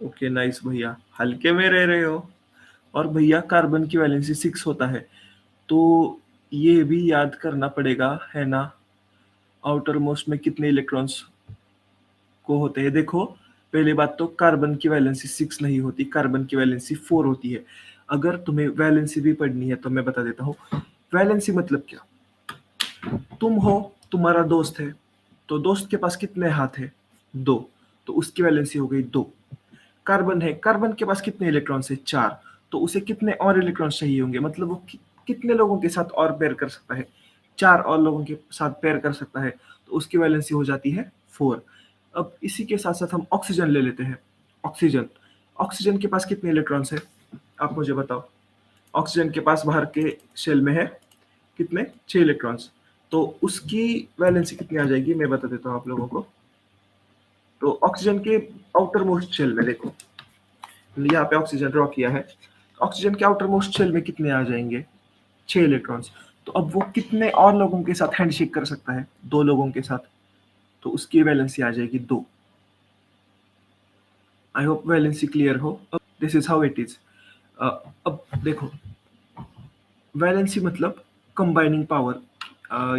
Okay nice भैया, हल्के में रह रहे हो। और भैया कार्बन की वैलेंसी 6 होता है, तो ये भी याद करना पड़ेगा, है ना? आउटर मोस्ट में कितने इलेक्ट्रॉन्स को होते हैं? देखो, पहली बात तो कार्बन की वैलेंसी 6 नहीं होती, कार्बन की वैलेंसी 4 होती है। अगर तुम्हें वैलेंसी भी पढ़नी है तो मैं बता देता हूँ। वैलेंसी मतलब क्या? तुम हो, तुम्हारा दोस्त है, तो दोस्त के पास कितने हाथ है? 2, तो उसकी वैलेंसी हो गई 2। कार्बन है, कार्बन के पास कितने इलेक्ट्रॉन्स है? 4, तो उसे कितने और इलेक्ट्रॉन्स चाहिए होंगे? मतलब वो कितने लोगों के साथ और पेयर कर सकता है? 4 और लोगों के साथ पेयर कर सकता है, तो उसकी वैलेंसी हो जाती है 4। अब इसी के साथ साथ हम ऑक्सीजन ले लेते हैं। ऑक्सीजन, ऑक्सीजन के पास कितने इलेक्ट्रॉन्स है? आप मुझे बताओ। ऑक्सीजन के पास बाहर के शेल में है कितने? 6 इलेक्ट्रॉन्स। तो उसकी वैलेंसी कितनी आ जाएगी, मैं बता देता हूँ आप लोगों को। तो ऑक्सीजन के आउटर मोस्ट शेल में देखो, यहाँ पे ऑक्सीजन ड्रॉ किया है। ऑक्सीजन के आउटर मोस्ट शेल में कितने आ जाएंगे? 6 इलेक्ट्रॉन्स। तो अब वो कितने और लोगों के साथ हैंडशेक कर सकता है? 2 लोगों के साथ, तो उसकी वैलेंसी आ जाएगी 2। आई होप वैलेंसी क्लियर हो। This is how it is. अब देखो, वैलेंसी मतलब कंबाइनिंग पावर,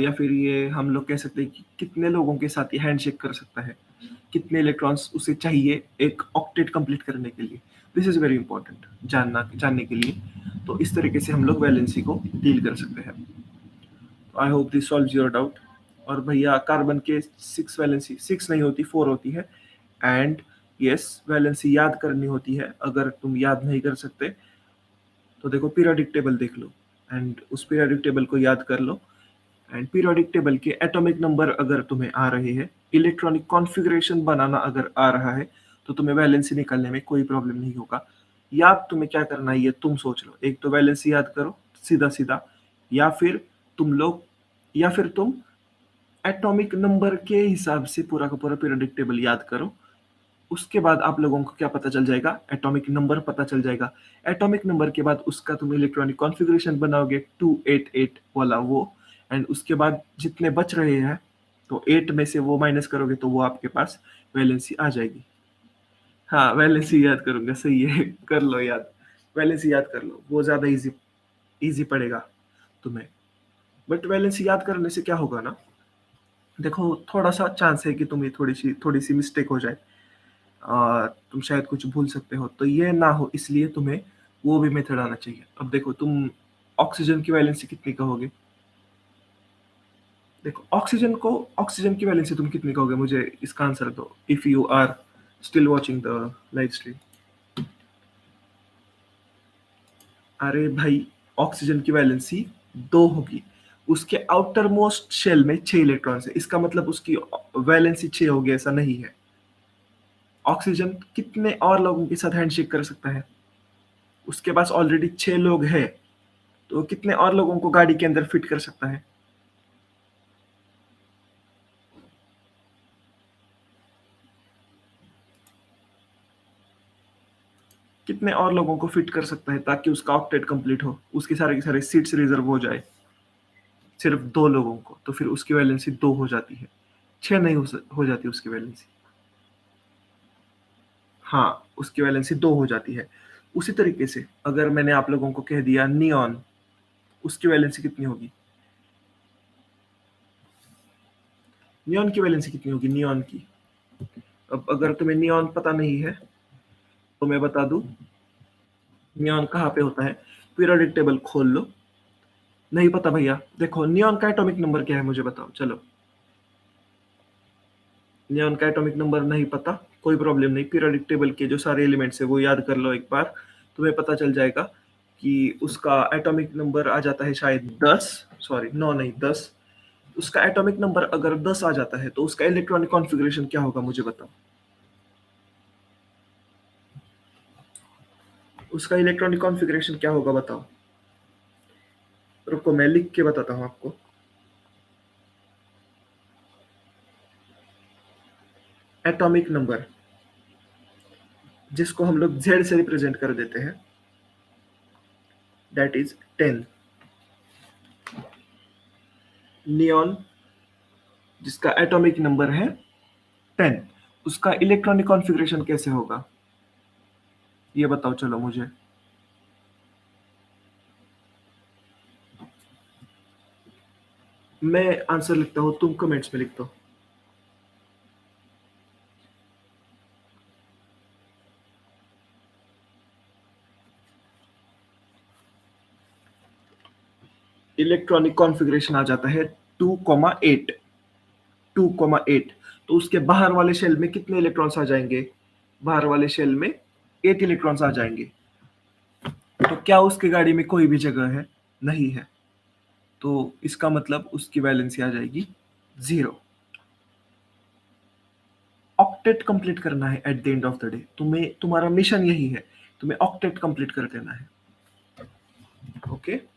या फिर ये हम लोग कह सकते हैं कि कितने लोगों के साथ ये हैंडशेक कर सकता है, कितने इलेक्ट्रॉन्स उसे चाहिए एक ऑक्टेट कंप्लीट करने के लिए। दिस इज वेरी इंपॉर्टेंट जानने के लिए। तो इस तरीके से हम लोग वैलेंसी को डील कर सकते हैं। I hope this solves your doubt. और भैया कार्बन के 6 वैलेंसी 6 नहीं होती, 4 होती है। एंड यस, वैलेंसी याद करनी होती है। अगर तुम याद नहीं कर सकते तो देखो पीरियोडिक टेबल देख लो, एंड उस पीरियोडिक टेबल को याद कर लो। एंड पीरियोडिक टेबल के एटॉमिक नंबर अगर तुम्हें आ रहे हैं, इलेक्ट्रॉनिक कॉन्फ़िगरेशन बनाना अगर आ रहा है, तो तुम्हें वैलेंसी निकालने में कोई प्रॉब्लम नहीं होगा। याद तुम्हें क्या करना है ये तुम सोच लो। एक तो वैलेंसी याद करो सीधा सीधा, या फिर तुम एटॉमिक नंबर के हिसाब से पूरा का पूरा पीरियोडिक टेबल याद करो। उसके बाद आप लोगों को क्या पता चल जाएगा? एटॉमिक नंबर पता चल जाएगा। एटॉमिक नंबर के बाद उसका तुम इलेक्ट्रॉनिक कॉन्फ़िगरेशन बनाओगे 288 वाला वो। एंड उसके बाद जितने बच रहे हैं, तो 8 में से वो माइनस करोगे तो वो आपके पास वैलेंसी आ जाएगी। हाँ, वैलेंसी याद करूंगा, सही है। कर लो याद, वैलेंसी याद कर लो, वो ज़्यादा इजी इजी पड़ेगा तुम्हें। बट वैलेंसी याद करने से क्या होगा ना, देखो थोड़ा सा चांस है कि तुम्हें थोड़ी सी मिस्टेक हो जाए। तुम शायद कुछ भूल सकते हो, तो ये ना हो इसलिए तुम्हें वो भी मेथड आना चाहिए। अब देखो, तुम ऑक्सीजन की वैलेंसी कितनी कहोगे? देखो, ऑक्सीजन की वैलेंसी तुम कितनी कहोगे? मुझे इसका आंसर दो, if you are still watching the live stream. अरे भाई, ऑक्सीजन की वैलेंसी 2 होगी। उसके आउटर मोस्ट शेल में 6 इलेक्ट्रॉन्स है, इसका मतलब उसकी वैलेंसी 6 होगी ऐसा नहीं है। ऑक्सीजन कितने और लोगों के साथ हैंडशेक कर सकता है? उसके पास ऑलरेडी 6 लोग हैं, तो कितने और लोगों को गाड़ी के अंदर फिट कर सकता है? कितने और लोगों को फिट कर सकता है ताकि उसका ऑक्टेट कंप्लीट हो, उसके सारे के सारे सीट्स रिजर्व हो जाए? सिर्फ 2 लोगों को, तो फिर उसकी वैलेंसी 2 हो जाती है, 6 नहीं हो जाती उसकी वैलेंसी। हाँ, उसकी वैलेंसी 2 हो जाती है। उसी तरीके से अगर मैंने आप लोगों को कह दिया नियॉन, उसकी वैलेंसी कितनी होगी? नियॉन की वैलेंसी कितनी होगी नियॉन की? अब अगर तुम्हें नियॉन पता नहीं है तो मैं बता दूं, नियॉन कहाँ पे होता है। पीरियोडिक टेबल खोल लो। नहीं पता भैया? देखो, नियॉन का एटॉमिक नंबर क्या है मुझे बताओ, चलो। नियॉन का एटॉमिक नंबर नहीं पता, कोई प्रॉब्लम नहीं। पीरियोडिक टेबल के जो सारे एलिमेंट्स है वो याद कर लो एक बार, तुम्हें पता चल जाएगा कि उसका एटॉमिक नंबर आ जाता है शायद 10, सॉरी 9 नहीं 10। उसका एटॉमिक नंबर अगर 10 आ जाता है तो उसका इलेक्ट्रॉनिक कॉन्फ़िगरेशन क्या होगा मुझे बताओ। उसका इलेक्ट्रॉनिक कॉन्फ़िगरेशन क्या होगा बताओ। रुको, मैं लिख के बताता हूँ आपको। एटॉमिक नंबर जिसको हम लोग Z से रिप्रेजेंट कर देते हैं, दैट इज 10। नियॉन जिसका एटॉमिक नंबर है 10, उसका इलेक्ट्रॉनिक कॉन्फ़िगरेशन कैसे होगा? ये बताओ चलो मुझे। मैं आंसर लिखता हूँ, तुम कमेंट्स में लिख दो। इलेक्ट्रॉनिक कॉन्फ़िगरेशन आ जाता है 2,8। 2,8। तो उसके बाहर वाले शेल में कितने इलेक्ट्रॉन्स आ जाएंगे? बाहर वाले शेल में 8 इलेक्ट्रॉन्स आ जाएंगे। तो क्या उसकी गाड़ी में कोई भी जगह है? नहीं है। तो इसका मतलब उसकी वैलेंसी आ जाएगी 0। ऑक्टेट कंप्लीट करना है at the end of the day. तुम्हें तुम्हारा मिशन यही है, तुम्हें ऑक्टेट कंप्लीट कर देना है। ओके।